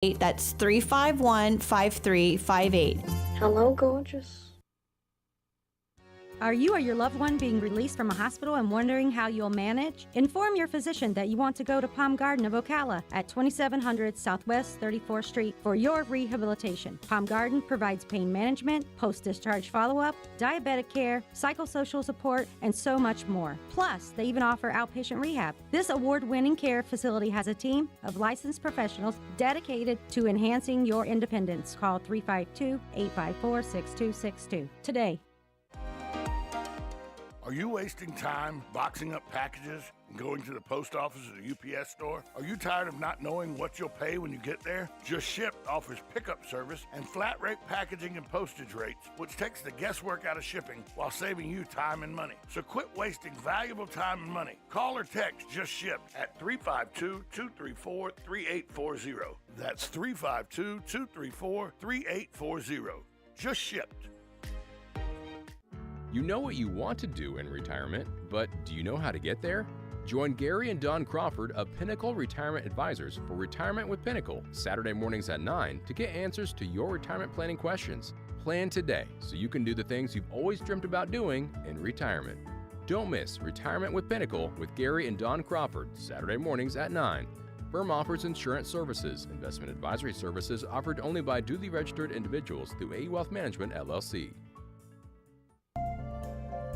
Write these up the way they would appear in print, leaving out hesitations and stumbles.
That's 351-5358. Hello, gorgeous. Are you or your loved one being released from a hospital and wondering how you'll manage? Inform your physician that you want to go to Palm Garden of Ocala at 2700 Southwest 34th Street for your rehabilitation. Palm Garden provides pain management, post-discharge follow-up, diabetic care, psychosocial support, and so much more. Plus, they even offer outpatient rehab. This award-winning care facility has a team of licensed professionals dedicated to enhancing your independence. Call 352-854-6262 today. Are you wasting time boxing up packages and going to the post office or the UPS store? Are you tired of not knowing what you'll pay when you get there? Just Ship offers pickup service and flat rate packaging and postage rates, which takes the guesswork out of shipping while saving you time and money. So quit wasting valuable time and money. Call or text Just Ship at 352-234-3840. That's 352-234-3840. Just Shipped. You know what you want to do in retirement, but do you know how to get there? Join Gary and Don Crawford of Pinnacle Retirement Advisors for Retirement with Pinnacle, Saturday mornings at 9 to get answers to your retirement planning questions. Plan today so you can do the things you've always dreamt about doing in retirement. Don't miss Retirement with Pinnacle with Gary and Don Crawford, Saturday mornings at 9. Firm offers insurance services. Investment advisory services offered only by duly registered individuals through AE Wealth Management, LLC.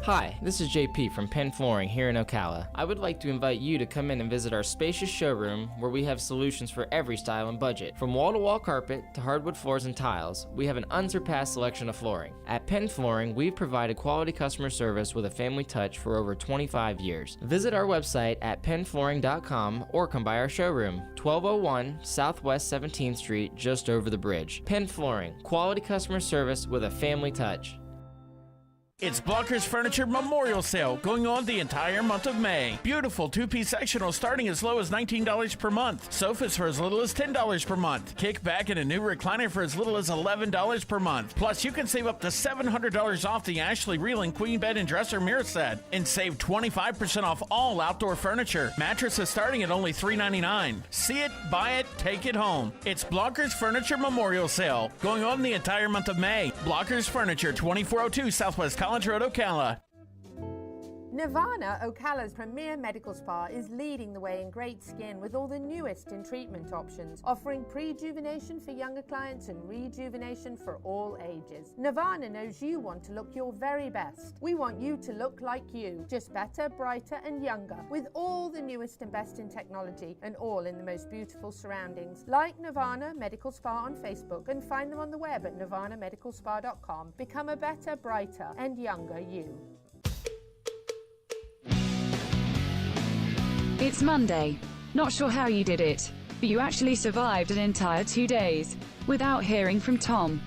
Hi, this is JP from Penn Flooring here in Ocala. I would like to invite you to come in and visit our spacious showroom where we have solutions for every style and budget. From wall-to-wall carpet to hardwood floors and tiles, we have an unsurpassed selection of flooring. At Penn Flooring, we've provided quality customer service with a family touch for over 25 years. Visit our website at pennflooring.com or come by our showroom, 1201 Southwest 17th Street, just over the bridge. Penn Flooring, quality customer service with a family touch. It's Blockers Furniture Memorial Sale going on the entire month of May. Beautiful two-piece sectional starting as low as $19 per month. Sofas for as little as $10 per month. Kick back in a new recliner for as little as $11 per month. Plus, you can save up to $700 off the Ashley Reeling Queen Bed and Dresser Mirror Set. And save 25% off all outdoor furniture. Mattresses starting at only $3.99. See it, buy it, take it home. It's Blockers Furniture Memorial Sale going on the entire month of May. Blockers Furniture, 2402 Southwest College Road, Ocala. Nirvana, Ocala's premier medical spa, is leading the way in great skin with all the newest in treatment options, offering prejuvenation for younger clients and rejuvenation for all ages. Nirvana knows you want to look your very best. We want you to look like you, just better, brighter and younger, with all the newest and best in technology and all in the most beautiful surroundings. Like Nirvana Medical Spa on Facebook and find them on the web at nirvanamedicalspa.com. Become a better, brighter and younger you. It's Monday. Not sure how you did it, but you actually survived an entire 2 days without hearing from Tom.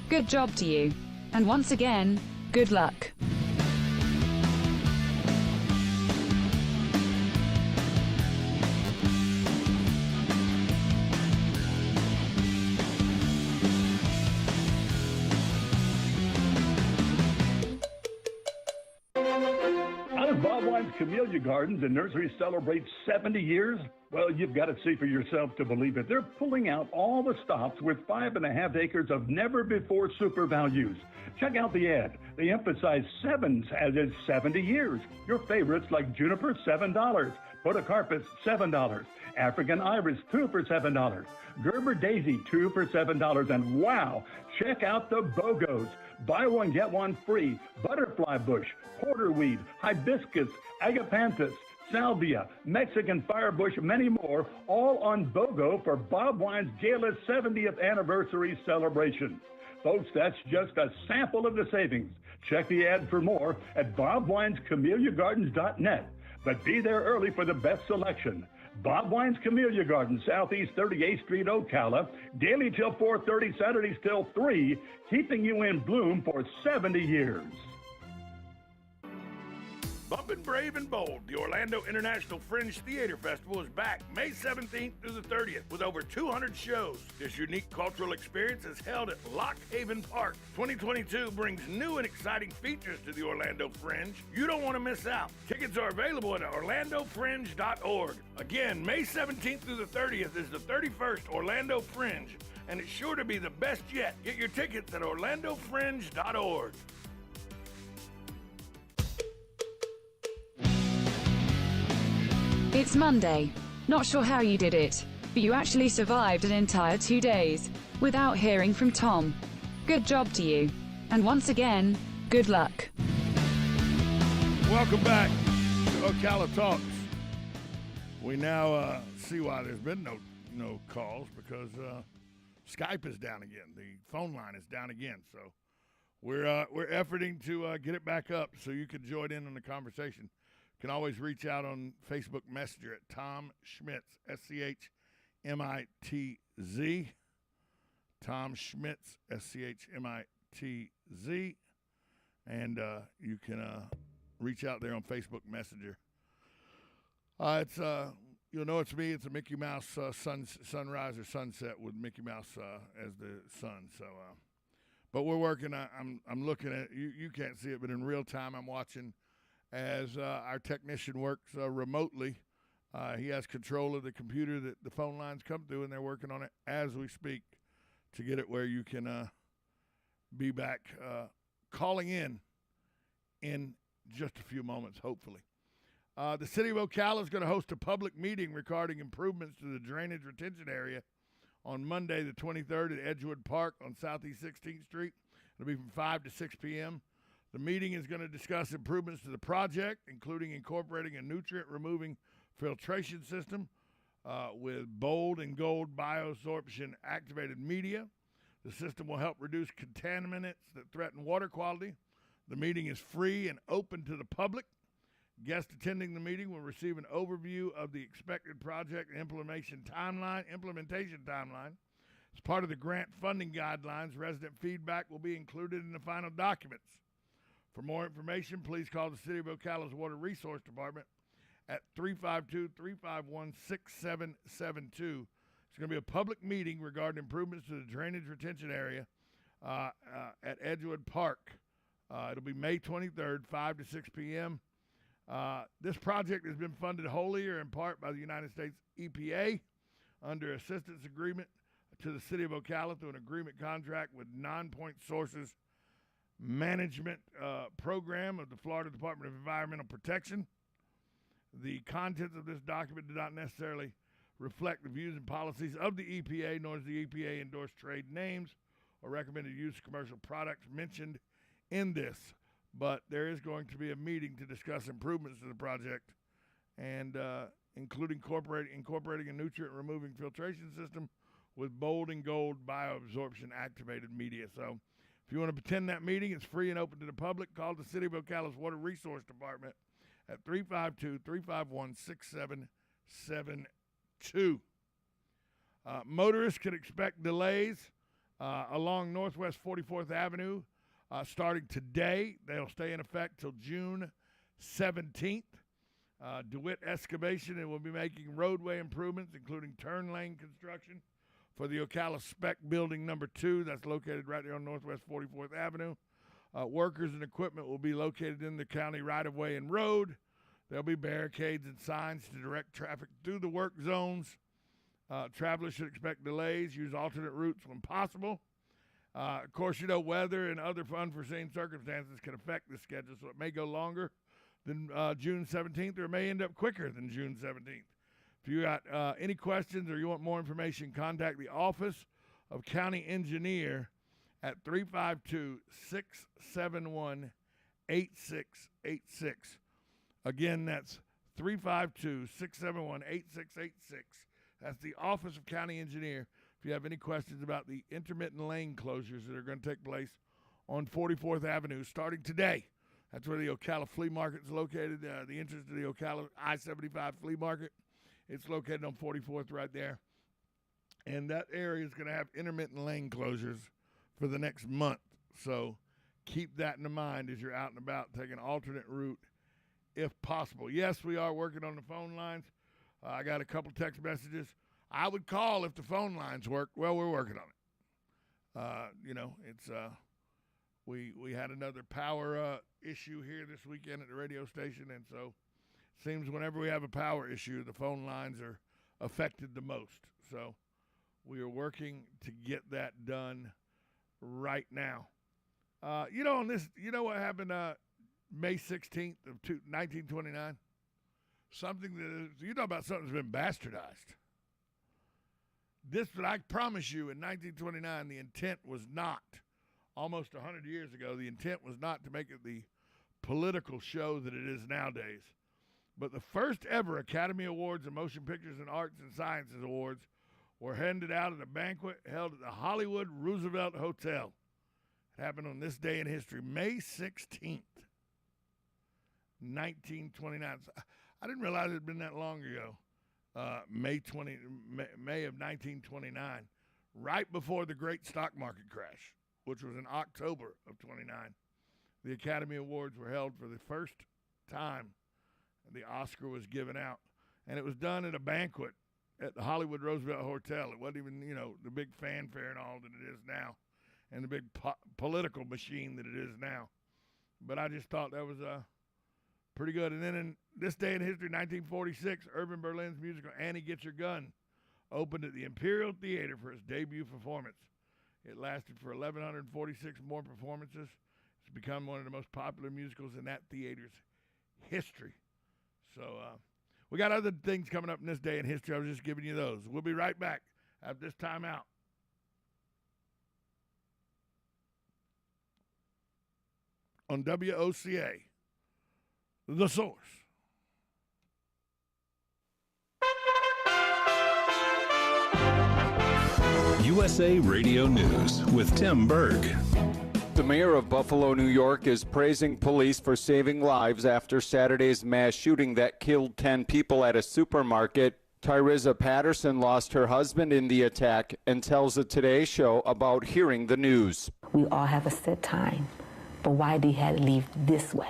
Good job to you. And once again, good luck. Camellia Gardens and Nursery celebrates 70 years? Well, you've got to see for yourself to believe it. They're pulling out all the stops with 5.5 acres of never-before super values. Check out the ad. They emphasize sevens as is 70 years. Your favorites like Juniper, $7. Podocarpus, $7. African Iris, 2 for $7. Gerber Daisy, 2 for $7. And wow, check out the BOGOs. Buy one, get one free. Butterfly bush, porterweed, hibiscus, agapanthus, salvia, Mexican firebush, many more, all on BOGO for Bob Wine's Gala's 70th anniversary celebration. Folks, that's just a sample of the savings. Check the ad for more at bobwinescamelliagardens.net. But be there early for the best selection. Bob Wine's Camellia Gardens, Southeast 38th Street, Ocala, daily till 4:30, Saturdays till 3, keeping you in bloom for 70 years. Bumpin' Brave and Bold, the Orlando International Fringe Theater Festival is back May 17th through the 30th with over 200 shows. This unique cultural experience is held at Lock Haven Park. 2022 brings new and exciting features to the Orlando Fringe. You don't want to miss out. Tickets are available at orlandofringe.org. Again, May 17th through the 30th is the 31st Orlando Fringe, and it's sure to be the best yet. Get your tickets at orlandofringe.org. It's Monday. Not sure how you did it, but you actually survived an entire 2 days without hearing from Tom. Good job to you. And once again, good luck. Welcome back to Ocala Talks. We now see why there's been no calls, because Skype is down again. The phone line is down again. So we're efforting to get it back up so you can join in on the conversation. You can always reach out on Facebook Messenger at Tom Schmitz, S-C-H-M-I-T-Z. Tom Schmitz, S-C-H-M-I-T-Z. And you can reach out there on Facebook Messenger. It's you'll know it's me. It's a Mickey Mouse sunrise or sunset with Mickey Mouse as the sun. So, but we're working. I'm looking at you can't see it, but in real time I'm watching as our technician works remotely. He has control of the computer that the phone lines come through, and they're working on it as we speak to get it where you can be back calling in just a few moments, hopefully. The city of Ocala is going to host a public meeting regarding improvements to the drainage retention area on Monday the 23rd at Edgewood Park on Southeast 16th Street. It'll be from 5 to 6 p.m. The meeting is going to discuss improvements to the project, including incorporating a nutrient-removing filtration system with bold and gold bioabsorption activated media. The system will help reduce contaminants that threaten water quality. The meeting is free and open to the public. Guests attending the meeting will receive an overview of the expected project and implementation timeline. As part of the grant funding guidelines, resident feedback will be included in the final documents. For more information, please call the City of Ocala's Water Resource Department at 352-351-6772. It's going to be a public meeting regarding improvements to the drainage retention area at Edgewood Park. It'll be May 23rd, 5 to 6 p.m. This project has been funded wholly or in part by the United States EPA under assistance agreement to the City of Ocala through an agreement contract with Non-Point Sources Management Program of the Florida Department of Environmental Protection. The contents of this document do not necessarily reflect the views and policies of the EPA, nor does the EPA endorse trade names or recommended use of commercial products mentioned in this. But there is going to be a meeting to discuss improvements to the project, and including incorporating a nutrient-removing filtration system with bold and gold bioabsorption activated media. So if you want to attend that meeting, it's free and open to the public. Call the City of Ocala's Water Resource Department at 352-351-6772. Motorists can expect delays along Northwest 44th Avenue starting today. They'll stay in effect till June 17th. DeWitt Excavation will be making roadway improvements, including turn lane construction for the Ocala Spec Building number 2. That's located right there on Northwest 44th Avenue. Workers and equipment will be located in the county right-of-way and road. There'll be barricades and signs to direct traffic through the work zones. Travelers should expect delays. Use alternate routes when possible. Of course, weather and other unforeseen circumstances can affect the schedule, so it may go longer than June 17th, or it may end up quicker than June 17th. If you got any questions or you want more information, contact the Office of County Engineer at 352-671-8686. Again, that's 352-671-8686. That's the Office of County Engineer. If you have any questions about the intermittent lane closures that are going to take place on 44th Avenue starting today. That's where the Ocala Flea Market is located, the entrance to the Ocala I-75 Flea Market. It's located on 44th right there. And that area is going to have intermittent lane closures for the next month. So keep that in mind as you're out and about, take an alternate route if possible. Yes, we are working on the phone lines. I got a couple text messages. I would call if the phone lines work. Well, we're working on it. It's we had another power issue here this weekend at the radio station, and so it seems whenever we have a power issue, the phone lines are affected the most. So we are working to get that done right now. What happened May 16th of 1929? Something that is, you know about something that's been bastardized. But I promise you, in 1929, the intent was not, almost 100 years ago, the intent was not to make it the political show that it is nowadays. But the first ever Academy Awards in Motion Pictures and Arts and Sciences Awards were handed out at a banquet held at the Hollywood Roosevelt Hotel. It happened on this day in history, May 16th, 1929. I didn't realize it had been that long ago. May of 1929, right before the great stock market crash, which was in October of 29. The Academy Awards were held for the first time. The Oscar was given out, and it was done at a banquet at the Hollywood Roosevelt Hotel. It wasn't even, the big fanfare and all that it is now, and the big political machine that it is now. But I just thought that was pretty good. And then in this day in history, 1946, Irving Berlin's musical Annie Get Your Gun opened at the Imperial Theater for its debut performance. It lasted for 1,146 more performances. It's become one of the most popular musicals in that theater's history. So we got other things coming up in this day in history. I was just giving you those. We'll be right back after this time out. On WOCA, The Source. USA Radio News with Tim Berg. The mayor of Buffalo, New York, is praising police for saving lives after Saturday's mass shooting that killed 10 people at a supermarket. Tyriza Patterson lost her husband in the attack and tells the Today Show about hearing the news. We all have a set time, but why did he have to leave this way?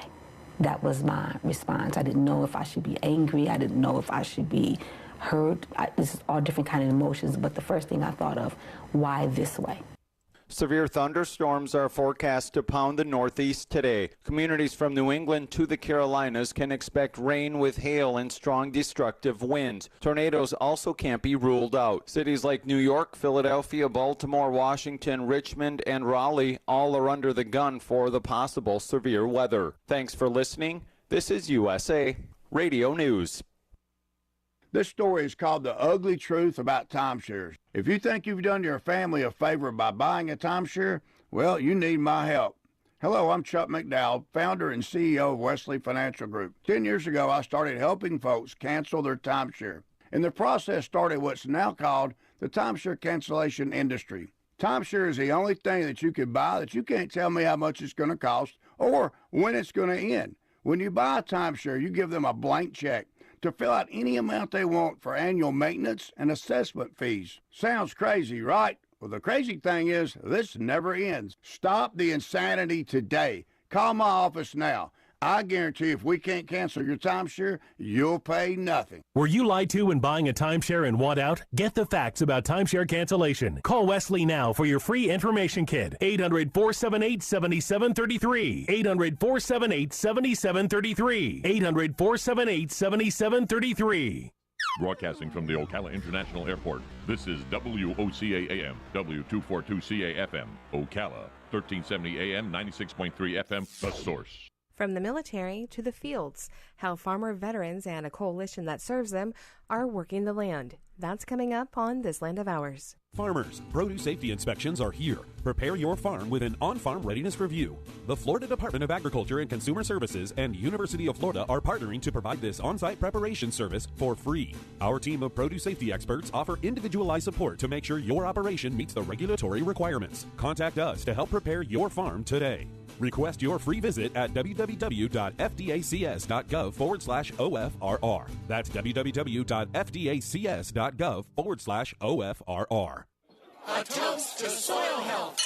That was my response. I didn't know if I should be angry. I didn't know if I should be hurt. This is all different kind of emotions, but the first thing I thought of, why this way? Severe thunderstorms are forecast to pound the Northeast today. Communities from New England to the Carolinas can expect rain with hail and strong destructive winds. Tornadoes also can't be ruled out. Cities like New York, Philadelphia, Baltimore, Washington, Richmond, and Raleigh all are under the gun for the possible severe weather. Thanks for listening. This is USA Radio News. This story is called The Ugly Truth About Timeshares. If you think you've done your family a favor by buying a timeshare, well, you need my help. Hello, I'm Chuck McDowell, founder and CEO of Wesley Financial Group. 10 years ago, I started helping folks cancel their timeshare. And the process started what's now called the timeshare cancellation industry. Timeshare is the only thing that you can buy that you can't tell me how much it's going to cost or when it's going to end. When you buy a timeshare, you give them a blank check to fill out any amount they want for annual maintenance and assessment fees. Sounds crazy, right? Well, the crazy thing is, this never ends. Stop the insanity today. Call my office now. I guarantee if we can't cancel your timeshare, you'll pay nothing. Were you lied to when buying a timeshare and want out? Get the facts about timeshare cancellation. Call Wesley now for your free information kit. 800-478-7733. 800-478-7733. 800-478-7733. Broadcasting from the Ocala International Airport, this is WOCA AM, W242CA FM, Ocala, 1370 AM, 96.3 FM, The Source. From the military to the fields, how farmer veterans and a coalition that serves them are working the land. That's coming up on This Land of Ours. Farmers, produce safety inspections are here. Prepare your farm with an on-farm readiness review. The Florida Department of Agriculture and Consumer Services and University of Florida are partnering to provide this on-site preparation service for free. Our team of produce safety experts offer individualized support to make sure your operation meets the regulatory requirements. Contact us to help prepare your farm today. Request your free visit at www.fdacs.gov/OFRR. That's www.fdacs.gov/OFRR. A toast to soil health.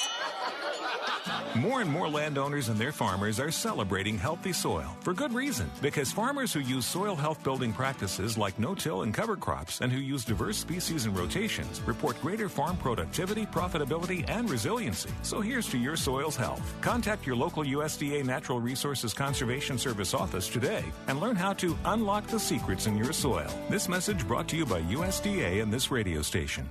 More and more landowners and their farmers are celebrating healthy soil for good reason. Because farmers who use soil health building practices like no-till and cover crops and who use diverse species and rotations report greater farm productivity, profitability, and resiliency. So here's to your soil's health. Contact your local USDA Natural Resources Conservation Service office today and learn how to unlock the secrets in your soil. This message brought to you by USDA and this radio station.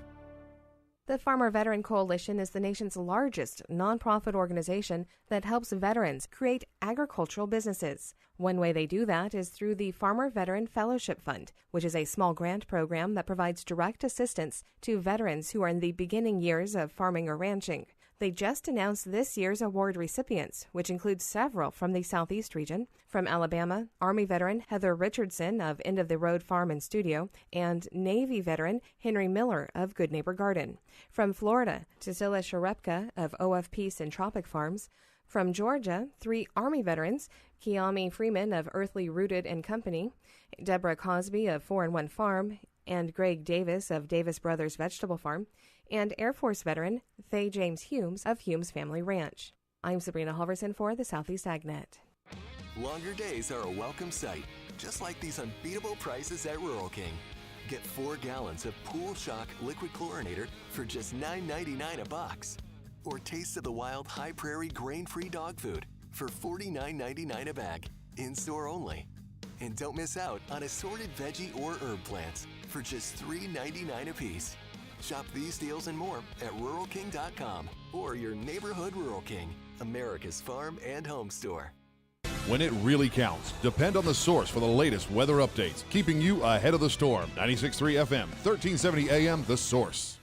The Farmer Veteran Coalition is the nation's largest nonprofit organization that helps veterans create agricultural businesses. One way they do that is through the Farmer Veteran Fellowship Fund, which is a small grant program that provides direct assistance to veterans who are in the beginning years of farming or ranching. They just announced this year's award recipients, which includes several from the Southeast region. From Alabama, Army veteran Heather Richardson of End of the Road Farm and Studio, and Navy veteran Henry Miller of Good Neighbor Garden. From Florida, Cecilia Sharepka of OF Peace and Tropic Farms. From Georgia, 3 Army veterans, Kiami Freeman of Earthly Rooted and Company, Deborah Cosby of 4-in-1 Farm, and Greg Davis of Davis Brothers Vegetable Farm, and Air Force veteran Faye James Humes of Humes Family Ranch. I'm Sabrina Halverson for the Southeast AgNet. Longer days are a welcome sight, just like these unbeatable prices at Rural King. Get 4 gallons of Pool Shock Liquid Chlorinator for just $9.99 a box. Or Taste of the Wild High Prairie Grain-Free Dog Food for $49.99 a bag, in-store only. And don't miss out on assorted veggie or herb plants for just $3.99 a piece. Shop these deals and more at RuralKing.com or your neighborhood Rural King, America's farm and home store. When it really counts, depend on the source for the latest weather updates, keeping you ahead of the storm. 96.3 FM, 1370 AM, The Source.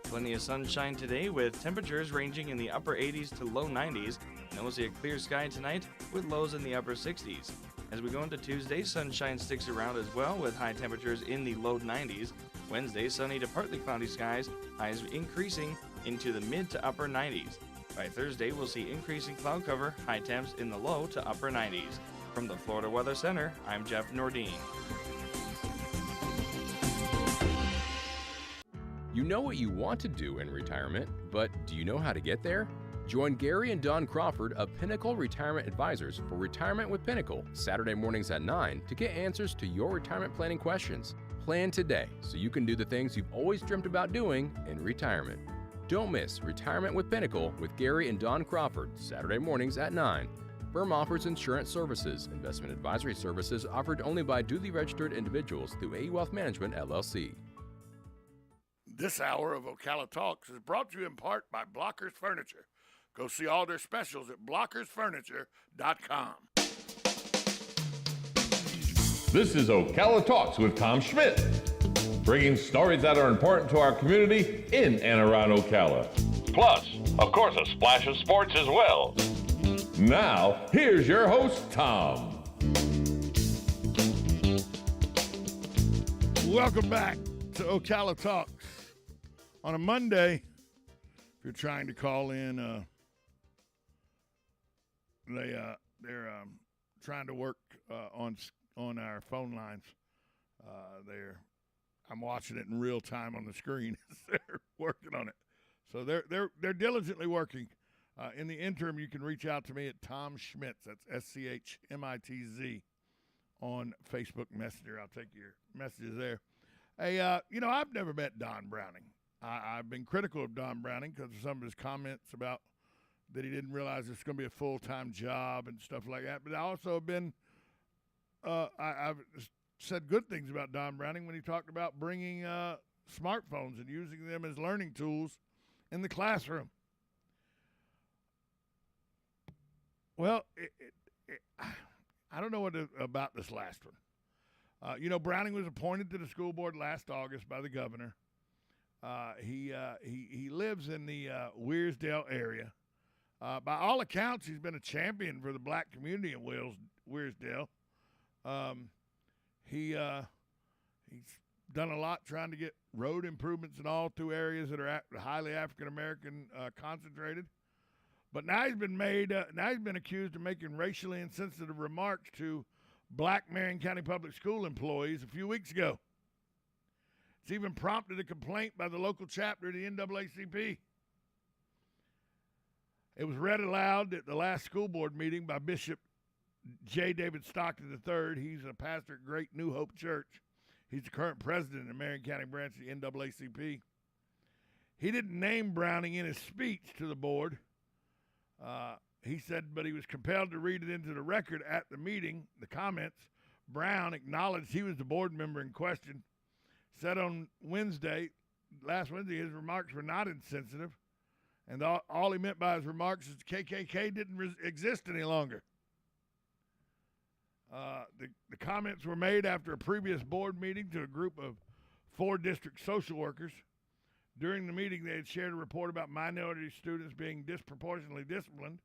Plenty of sunshine today with temperatures ranging in the upper 80s to low 90s. And we'll see a clear sky tonight with lows in the upper 60s. As we go into Tuesday, sunshine sticks around as well with high temperatures in the low 90s. Wednesday, sunny to partly cloudy skies, highs increasing into the mid to upper 90s. By Thursday, we'll see increasing cloud cover, high temps in the low to upper 90s. From the Florida Weather Center, I'm Jeff Nordine. You know what you want to do in retirement, but do you know how to get there? Join Gary and Don Crawford of Pinnacle Retirement Advisors for Retirement with Pinnacle, Saturday mornings at 9 to get answers to your retirement planning questions. Plan today so you can do the things you've always dreamt about doing in retirement. Don't miss Retirement with Pinnacle with Gary and Don Crawford, Saturday mornings at 9. Firm offers insurance services. Investment advisory services offered only by duly registered individuals through AE Wealth Management, LLC. This hour of Ocala Talks is brought to you in part by Blockers Furniture. Go see all their specials at blockersfurniture.com. This is Ocala Talks with Tom Schmidt, bringing stories that are important to our community in and around Ocala. Plus, of course, a splash of sports as well. Now, here's your host, Tom. Welcome back to Ocala Talks. On a Monday, if you're trying to call in, they're trying to work on our phone lines. I'm watching it in real time on the screen. They're working on it, so they're diligently working. In the interim, you can reach out to me at Tom Schmitz. That's SCHMITZ on Facebook Messenger. I'll take your messages there. Hey, I've never met Don Browning. I've been critical of Don Browning because of some of his comments about that he didn't realize it's going to be a full-time job and stuff like that. But I also have been I've said good things about Don Browning when he talked about bringing smartphones and using them as learning tools in the classroom. Well, I don't know about this last one. Browning was appointed to the school board last August by the governor. He lives in the Weirsdale area. By all accounts, he's been a champion for the black community in Weirsdale. He's done a lot trying to get road improvements in all 2 areas that are highly African American concentrated. But now he's been accused of making racially insensitive remarks to black Marion County Public School employees a few weeks ago. It's even prompted a complaint by the local chapter of the NAACP. It was read aloud at the last school board meeting by Bishop J. David Stockton III. He's a pastor at Great New Hope Church. He's the current president of the Marion County branch of the NAACP. He didn't name Browning in his speech to the board. He said, but he was compelled to read it into the record at the meeting. The comments, Brown acknowledged he was the board member in question. Said on last Wednesday, his remarks were not insensitive. And all he meant by his remarks is the KKK didn't exist any longer. The comments were made after a previous board meeting to a group of 4 district social workers. During the meeting, they had shared a report about minority students being disproportionately disciplined.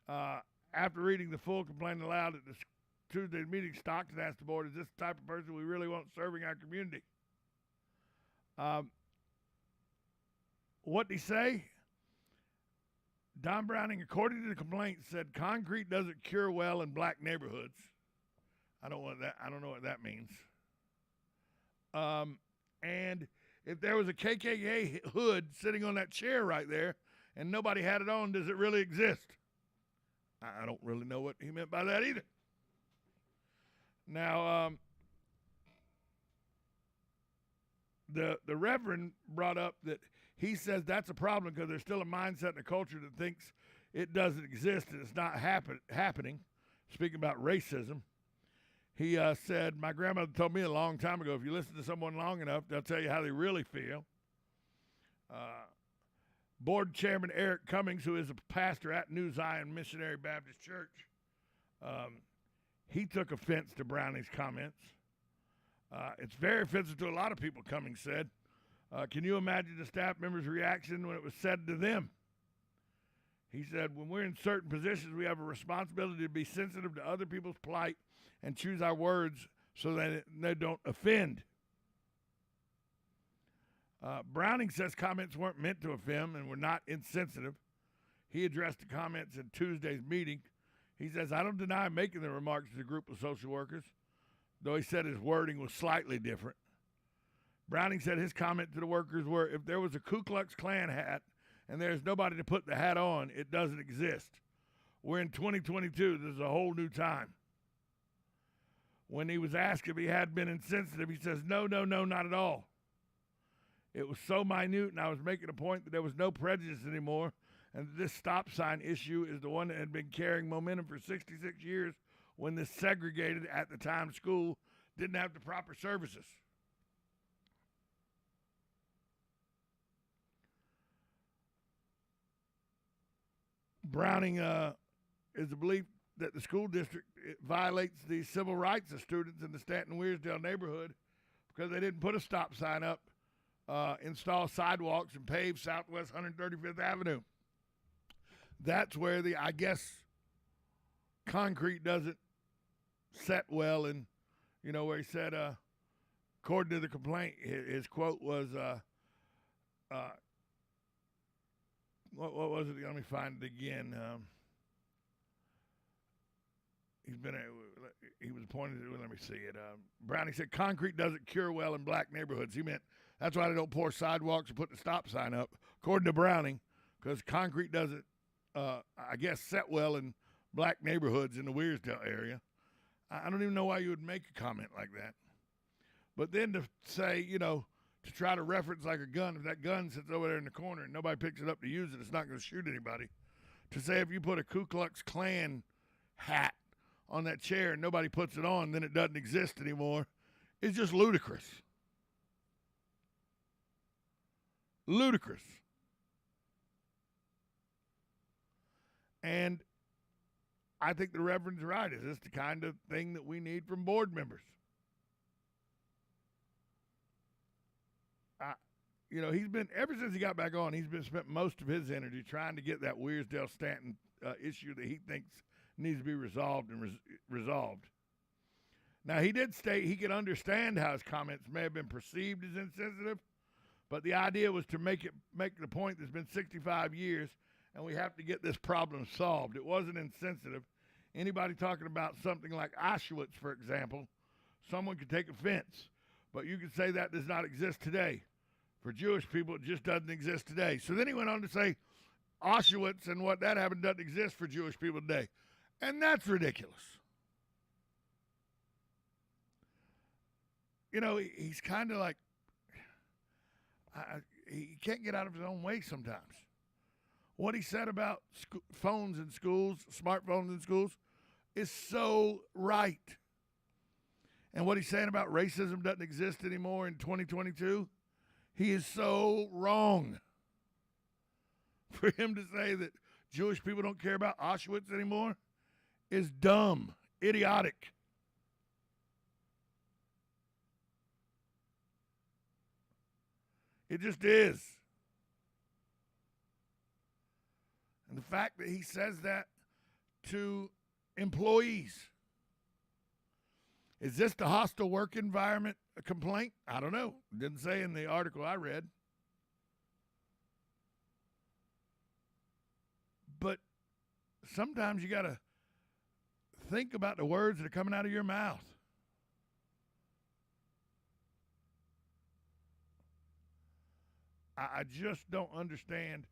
After reading the full complaint aloud at the Tuesday meeting, Stockton asked the board, is this the type of person we really want serving our community? What did he say? Don Browning, according to the complaint, said concrete doesn't cure well in black neighborhoods. I don't know what that means. And if there was a KKK hood sitting on that chair right there and nobody had it on, does it really exist? I don't really know what he meant by that either. Now, the Reverend brought up that he says that's a problem because there's still a mindset and a culture that thinks it doesn't exist and it's not happening. Speaking about racism, he said, my grandmother told me a long time ago, if you listen to someone long enough, they'll tell you how they really feel. Board Chairman Eric Cummings, who is a pastor at New Zion Missionary Baptist Church, he took offense to Browning's comments. It's very offensive to a lot of people, Cummings said. Can you imagine the staff members' reaction when it was said to them? He said, when we're in certain positions, we have a responsibility to be sensitive to other people's plight and choose our words so that they don't offend. Browning says comments weren't meant to offend and were not insensitive. He addressed the comments in Tuesday's meeting. He says, I don't deny making the remarks to the group of social workers, though he said his wording was slightly different. Browning said his comment to the workers were, if there was a Ku Klux Klan hat and there's nobody to put the hat on, it doesn't exist. We're in 2022. This is a whole new time. When he was asked if he had been insensitive, he says, no, not at all. It was so minute, and I was making a point that there was no prejudice anymore, and this stop sign issue is the one that had been carrying momentum for 66 years when this segregated, at the time, school didn't have the proper services. Browning is the belief that the school district violates the civil rights of students in the Stanton-Wearsdale neighborhood because they didn't put a stop sign up, install sidewalks, and pave Southwest 135th Avenue. That's where I guess, concrete doesn't set well. And, where he said, according to the complaint, his quote was, what was it? Let me find it again. He was pointed to, let me see it. Browning said concrete doesn't cure well in black neighborhoods. He meant that's why they don't pour sidewalks or put the stop sign up, according to Browning, because concrete doesn't, I guess, set well in black neighborhoods in the Wearsdale area. I don't even know why you would make a comment like that. But then to say, to try to reference like a gun, if that gun sits over there in the corner and nobody picks it up to use it, it's not going to shoot anybody. To say if you put a Ku Klux Klan hat on that chair and nobody puts it on, then it doesn't exist anymore, is just ludicrous. Ludicrous. And I think the Reverend's right. Is this the kind of thing that we need from board members? He's been, ever since he got back on, he's been spent most of his energy trying to get that Wearsdale-Stanton issue that he thinks needs to be resolved and resolved. Now, he did state he could understand how his comments may have been perceived as insensitive, but the idea was to make the point that's been 65 years, and we have to get this problem solved. It wasn't insensitive. Anybody talking about something like Auschwitz, for example, someone could take offense. but you could say that does not exist today. For Jewish people, it just doesn't exist today. So then he went on to say Auschwitz and what that happened doesn't exist for Jewish people today. And that's ridiculous. You know, he's kind of like, he can't get out of his own way sometimes. What he said about phones in schools, smartphones in schools, is so right. And what he's saying about racism doesn't exist anymore in 2022, he is so wrong. For him to say that Jewish people don't care about Auschwitz anymore is dumb, idiotic. It just is. And the fact that he says that to employees. Is this the hostile work environment complaint? I don't know. It didn't say in the article I read. But sometimes you got to think about the words that are coming out of your mouth. I just don't understand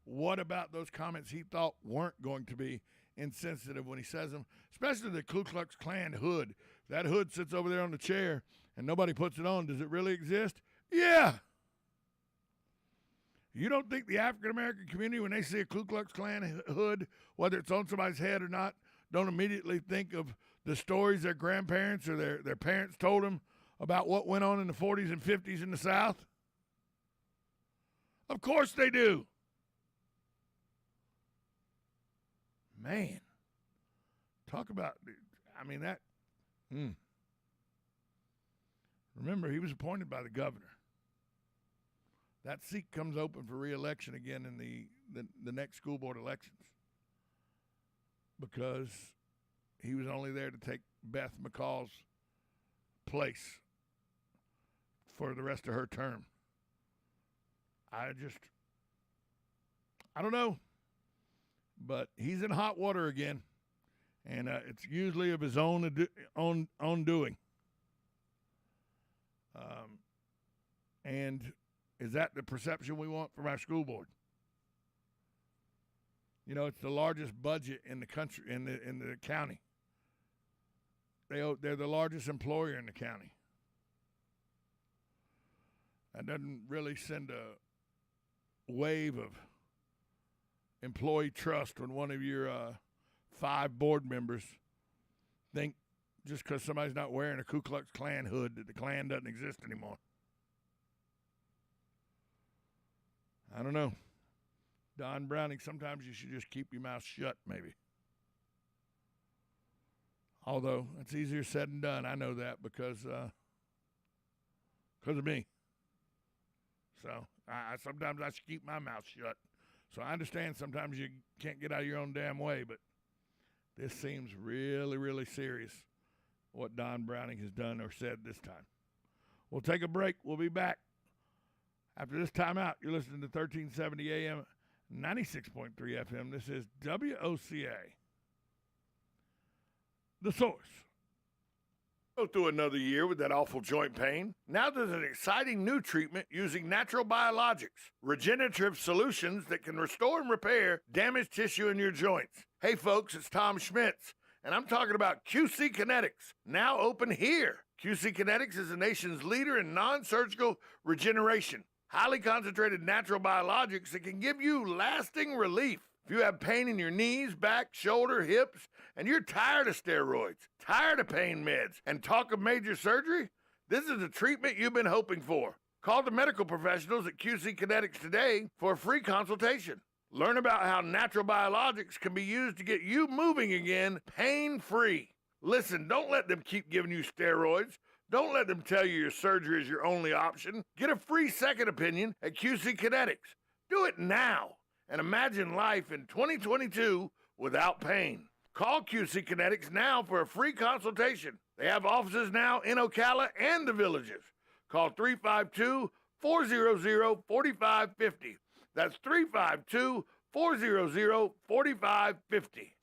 what about those comments he thought weren't going to be insensitive when he says them, especially the Ku Klux Klan hood. That hood sits over there on the chair and nobody puts it on. Does it really exist? Yeah. You don't think the African-American community, when they see a Ku Klux Klan hood, whether it's on somebody's head or not, don't immediately think of the stories their grandparents or their parents told them about what went on in the 40s and 50s in the South? Of course they do. Man, talk about, I mean, that, Remember, he was appointed by the governor. That seat comes open for re-election again in the next school board elections because he was only there to take Beth McCall's place for the rest of her term. I don't know. But he's in hot water again, and it's usually of his own doing. And is that the perception we want from our school board? You know, it's the largest budget in the country, in the county. They're the largest employer in the county. That doesn't really send a wave of employee trust when one of your 5 board members think just because somebody's not wearing a Ku Klux Klan hood that the Klan doesn't exist anymore. I don't know. Don Browning, sometimes you should just keep your mouth shut, maybe. Although, it's easier said than done. I know that because of me. So, sometimes I should keep my mouth shut. So I understand sometimes you can't get out of your own damn way, but this seems really, really serious, what Don Browning has done or said this time. We'll take a break. We'll be back. After this timeout, you're listening to 1370 AM, 96.3 FM. This is WOCA, The Source. Go through another year with that awful joint pain. Now there's an exciting new treatment using natural biologics, regenerative solutions that can restore and repair damaged tissue in your joints. Hey folks, it's Tom Schmitz, and I'm talking about QC Kinetics, now open here. QC Kinetics is the nation's leader in non-surgical regeneration. Highly concentrated natural biologics that can give you lasting relief. If you have pain in your knees, back, shoulder, hips, and you're tired of steroids, tired of pain meds, and talk of major surgery, this is the treatment you've been hoping for. Call the medical professionals at QC Kinetics today for a free consultation. Learn about how natural biologics can be used to get you moving again pain-free. Listen, don't let them keep giving you steroids. Don't let them tell you your surgery is your only option. Get a free second opinion at QC Kinetics. Do it now and imagine life in 2022 without pain. Call QC Kinetics now for a free consultation. They have offices now in Ocala and the Villages. Call 352-400-4550. That's 352-400-4550.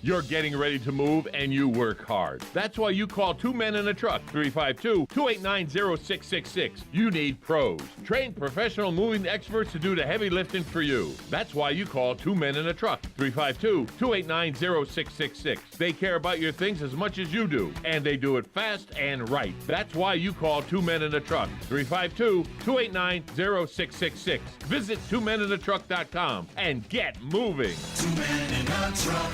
You're getting ready to move and you work hard. That's why you call Two Men in a Truck, 352-289-0666. You need pros, trained professional moving experts to do the heavy lifting for you. That's why you call Two Men in a Truck, 352-289-0666. They care about your things as much as you do, and they do it fast and right. That's why you call Two Men in a Truck, 352-289-0666. Visit twomeninatruck.com and get moving. 2 Men in a Truck.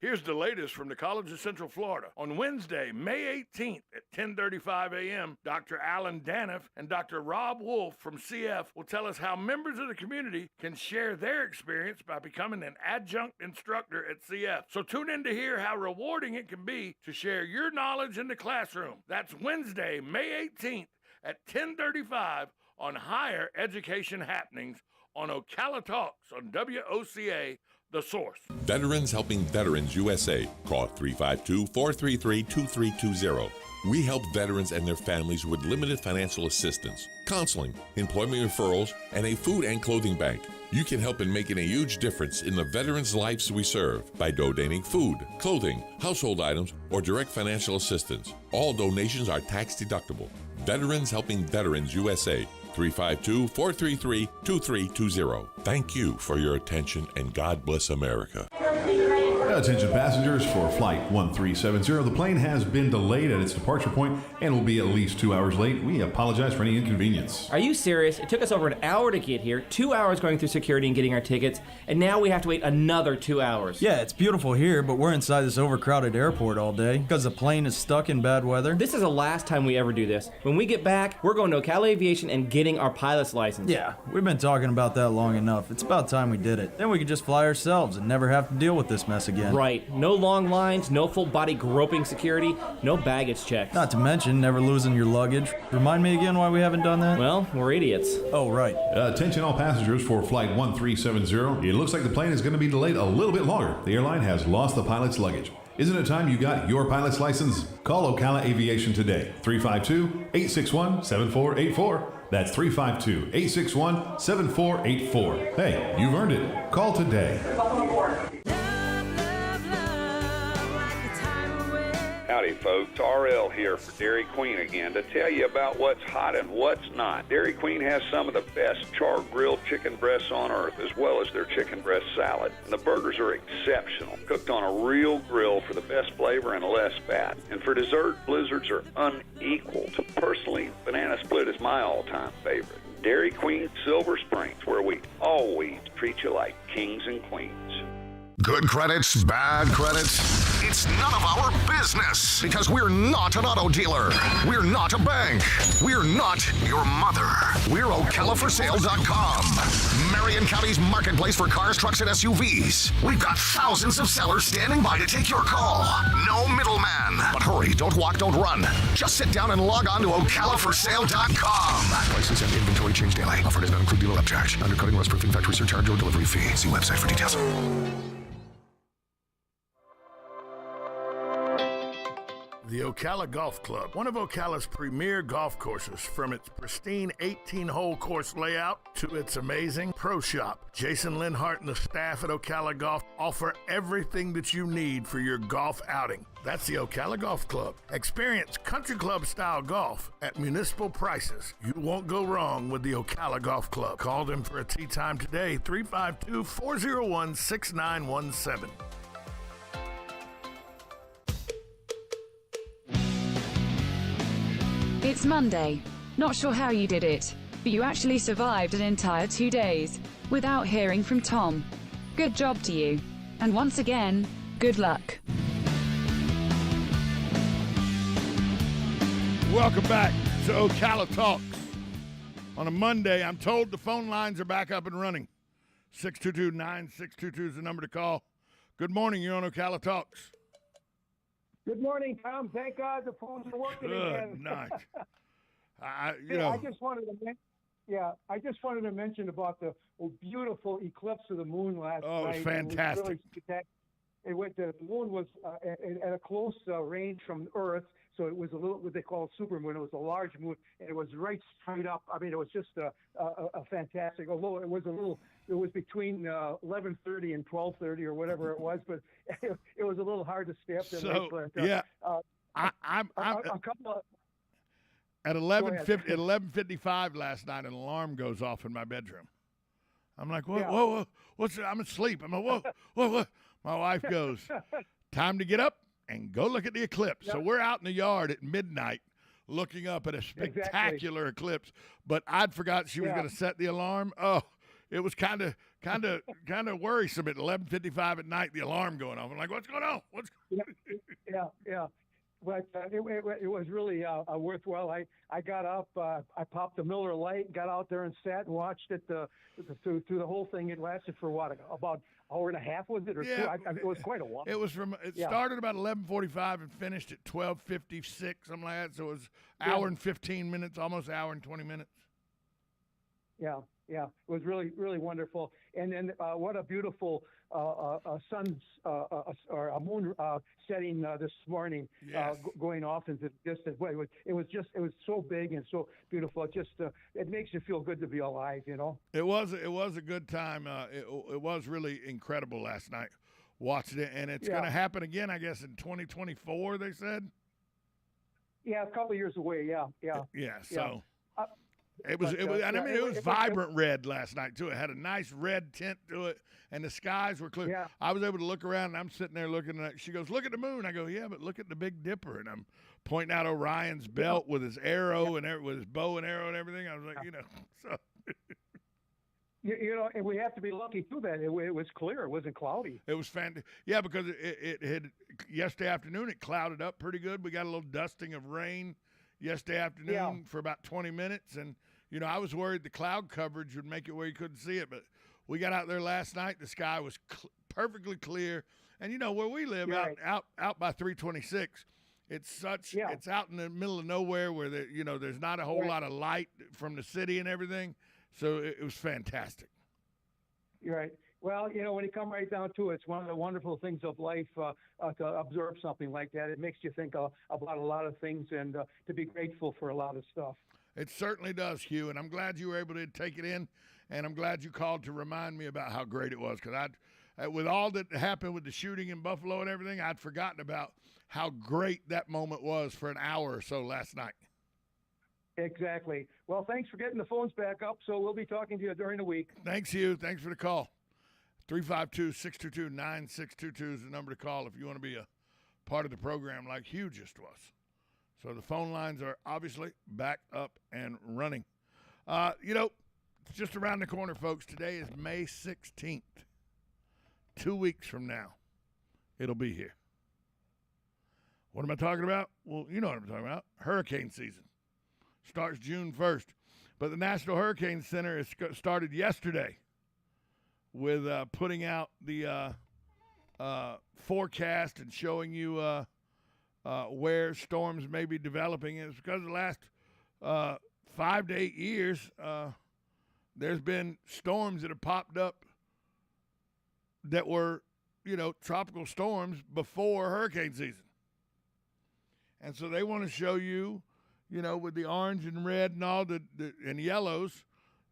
Here's the latest from the College of Central Florida. On Wednesday, May 18th at 10:35 a.m., Dr. Alan Daniff and Dr. Rob Wolf from CF will tell us how members of the community can share their experience by becoming an adjunct instructor at CF. So tune in to hear how rewarding it can be to share your knowledge in the classroom. That's Wednesday, May 18th at 10:35 on Higher Education Happenings on Ocala Talks on WOCA, The Source. Veterans Helping Veterans USA. Call 352-433-2320. We help veterans and their families with limited financial assistance, counseling, employment referrals, and a food and clothing bank. You can help in making a huge difference in the veterans' lives we serve by donating food, clothing, household items, or direct financial assistance. All donations are tax deductible. Veterans Helping Veterans USA. 352-433-2320. Thank you for your attention, and God bless America. Attention passengers for Flight 1370. The plane has been delayed at its departure point and will be at least 2 hours late. We apologize for any inconvenience. Are you serious? It took us over an hour to get here, 2 hours going through security and getting our tickets, and now we have to wait another 2 hours. Yeah, it's beautiful here, but we're inside this overcrowded airport all day because the plane is stuck in bad weather. This is the last time we ever do this. When we get back, we're going to Ocala Aviation and getting our pilot's license. Yeah, we've been talking about that long enough. It's about time we did it. Then we could just fly ourselves and never have to deal with this mess again. Right. No long lines, no full body groping security, no baggage checks. Not to mention never losing your luggage. Remind me again why we haven't done that? Well, we're idiots. Oh, right. Attention all passengers for Flight 1370. It looks like the plane is going to be delayed a little bit longer. The airline has lost the pilot's luggage. Isn't it time you got your pilot's license? Call Ocala Aviation today. 352-861-7484. That's 352-861-7484. Hey, you've earned it. Call today. Howdy folks, RL here for Dairy Queen again to tell you about what's hot and what's not. Dairy Queen has some of the best char-grilled chicken breasts on earth, as well as their chicken breast salad. And the burgers are exceptional, cooked on a real grill for the best flavor and less fat. And for dessert, blizzards are unequaled. Personally, banana split is my all-time favorite. Dairy Queen Silver Springs, where we always treat you like kings and queens. Good credits, bad credits. It's none of our business because we're not an auto dealer. We're not a bank. We're not your mother. We're OcalaForSale.com. Marion County's marketplace for cars, trucks, and SUVs. We've got thousands of sellers standing by to take your call. No middleman. But hurry, don't walk, don't run. Just sit down and log on to OcalaForSale.com. Prices and inventory change daily. Offer does not include dealer upcharge. Undercutting, rust proofing, factory surcharge, or delivery fee. See website for details. The Ocala Golf Club, one of Ocala's premier golf courses, from its pristine 18-hole course layout to its amazing pro shop. Jason Linhart and the staff at Ocala Golf offer everything that you need for your golf outing. That's the Ocala Golf Club. Experience country club style golf at municipal prices. You won't go wrong with the Ocala Golf Club. Call them for a tee time today, 352-401-6917. It's Monday. Not sure how you did it, but you actually survived an entire 2 days without hearing from Tom. Good job to you. And once again, good luck. Welcome back to Ocala Talks. On a Monday, I'm told the phone lines are back up and running. 622-9622 is the number to call. Good morning. You're on Ocala Talks. Good morning, Tom. Thank God the phones are working again. Good night. I just wanted to mention about the beautiful eclipse of the moon last night. Oh, it was fantastic. The moon was at a close range from Earth, So it was a little, what they call a supermoon. It was a large moon, and it was right straight up. I mean, it was just a fantastic, although it was between 11:30 and 12:30 or whatever it was, but it was a little hard to stay up there. So, but, yeah, I'm a couple of, at 11:55 last night, an alarm goes off in my bedroom. I'm like, whoa, what's it? I'm asleep. I'm like, whoa. My wife goes, time to get up and go look at the eclipse. Yep. So we're out in the yard at midnight looking up at a spectacular eclipse, but I'd forgot she was going to set the alarm. Oh, it was kind of worrisome at 11:55 at night, the alarm going off. I'm like, what's going on? Yeah. But it was really worthwhile. I got up, I popped the Miller Lite, got out there and sat and watched it through the whole thing. It lasted for what, about an hour and a half, was it? Or two? It was quite a while. It started about 11:45 and finished at 12:56, something like that. So it was an hour and 15 minutes, almost an hour and 20 minutes. Yeah, it was really, really wonderful. And then what a beautiful sun or a moon setting this morning, going off into the distance. It was so big and so beautiful. It just it makes you feel good to be alive, you know. It was a good time. It was really incredible last night watching it, and it's going to happen again, I guess, in 2024. They said. Yeah, a couple of years away. Yeah. So. It was vibrant red last night, too. It had a nice red tint to it, and the skies were clear. Yeah. I was able to look around, and I'm sitting there looking at it. She goes, look at the moon. I go, yeah, but look at the Big Dipper. And I'm pointing out Orion's belt with his arrow and with his bow and arrow and everything. I was like, so. And we have to be lucky, too, that it was clear. It wasn't cloudy. It was fantastic. Yeah, because it had, yesterday afternoon, it clouded up pretty good. We got a little dusting of rain yesterday afternoon for about 20 minutes, and I was worried the cloud coverage would make it where you couldn't see it, but we got out there last night. The sky was perfectly clear, and where we live out by 326, it's out in the middle of nowhere where there's not a whole lot of light from the city and everything, so it was fantastic. You're right. Well, when you come right down to it, it's one of the wonderful things of life to observe something like that. It makes you think about a lot of things and to be grateful for a lot of stuff. It certainly does, Hugh, and I'm glad you were able to take it in, and I'm glad you called to remind me about how great it was, because with all that happened with the shooting in Buffalo and everything, I'd forgotten about how great that moment was for an hour or so last night. Exactly. Well, thanks for getting the phones back up, so we'll be talking to you during the week. Thanks, Hugh. Thanks for the call. 352-622-9622 is the number to call if you want to be a part of the program like Hugh just was. So the phone lines are obviously back up and running. It's just around the corner, folks. Today is May 16th. 2 weeks from now, it'll be here. What am I talking about? Well, you know what I'm talking about. Hurricane season. Starts June 1st. But the National Hurricane Center has started yesterday with putting out the forecast and showing you where storms may be developing. And it's because the last 5 to 8 years, there's been storms that have popped up that were, tropical storms before hurricane season. And so they want to show you, with the orange and red and all and yellows,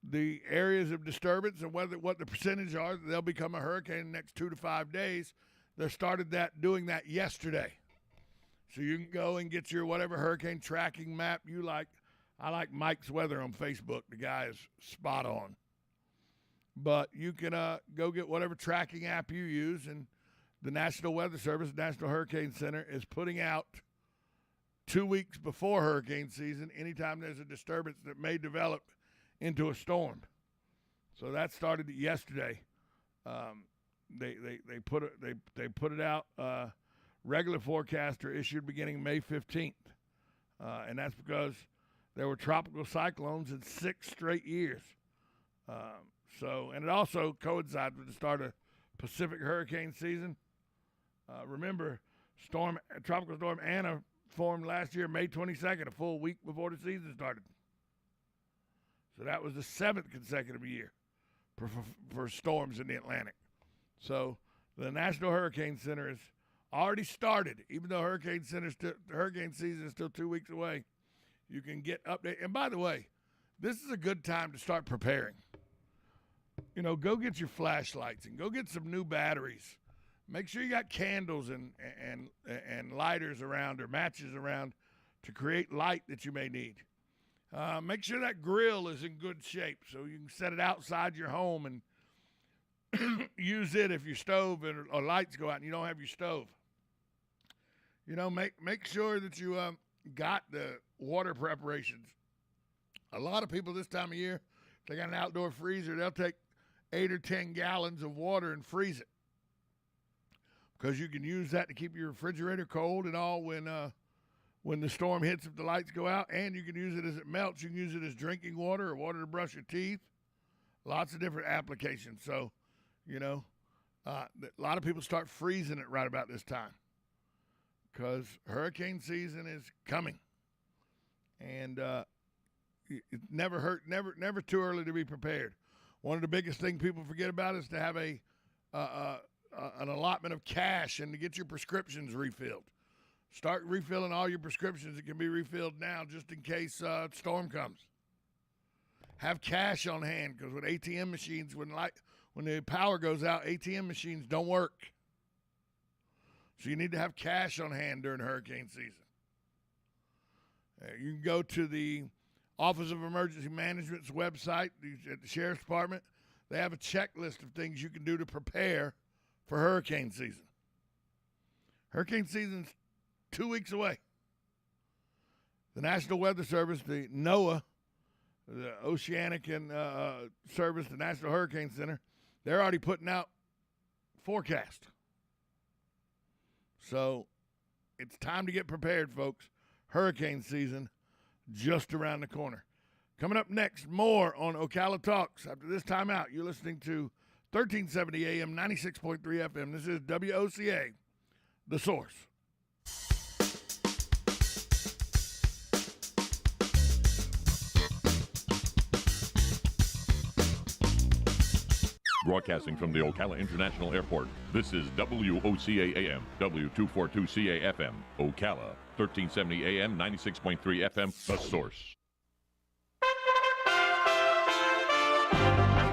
the areas of disturbance and what the percentage are that they'll become a hurricane in the next 2 to 5 days. They started doing that yesterday. So you can go and get your whatever hurricane tracking map you like. I like Mike's Weather on Facebook. The guy is spot on. But you can go get whatever tracking app you use, and the National Weather Service, National Hurricane Center, is putting out 2 weeks before hurricane season, anytime there's a disturbance that may develop into a storm. So that started yesterday. They put it out. Regular forecasts are issued beginning May 15th, and that's because there were tropical cyclones in 6 straight years. And it also coincides with the start of Pacific hurricane season. Remember, Tropical Storm Anna formed last year, May 22nd, a full week before the season started. So that was the 7th consecutive year for storms in the Atlantic. So the National Hurricane Center is already started. Even though hurricane season is still 2 weeks away, you can get updated. And by the way, this is a good time to start preparing. You know, go get your flashlights and go get some new batteries. Make sure you got candles and lighters around or matches around to create light that you may need. Make sure that grill is in good shape so you can set it outside your home and use it if your stove or lights go out and you don't have your stove. You know, make sure that you got the water preparations. A lot of people this time of year, if they got an outdoor freezer, they'll take 8 or 10 gallons of water and freeze it, because you can use that to keep your refrigerator cold and all when the storm hits, if the lights go out, and you can use it as it melts. You can use it as drinking water or water to brush your teeth. Lots of different applications. So, you know, a lot of people start freezing it right about this time because hurricane season is coming. And it never too early to be prepared. One of the biggest things people forget about is to have an allotment of cash and to get your prescriptions refilled. Start refilling all your prescriptions. It can be refilled now just in case a storm comes. Have cash on hand, because with ATM machines, when the power goes out, ATM machines don't work. So you need to have cash on hand during hurricane season. You can go to the Office of Emergency Management's website at the Sheriff's Department. They have a checklist of things you can do to prepare for hurricane season. Hurricane season's 2 weeks away. The National Weather Service, the NOAA, the Oceanic and Service, the National Hurricane Center, they're already putting out forecast. So it's time to get prepared, folks. Hurricane season just around the corner. Coming up next, more on Ocala Talks. After this time out, you're listening to 1370 AM, 96.3 FM. This is WOCA, The Source. Broadcasting from the Ocala International Airport, this is WOCA AM, W242CA FM, Ocala, 1370 AM, 96.3 FM, The Source.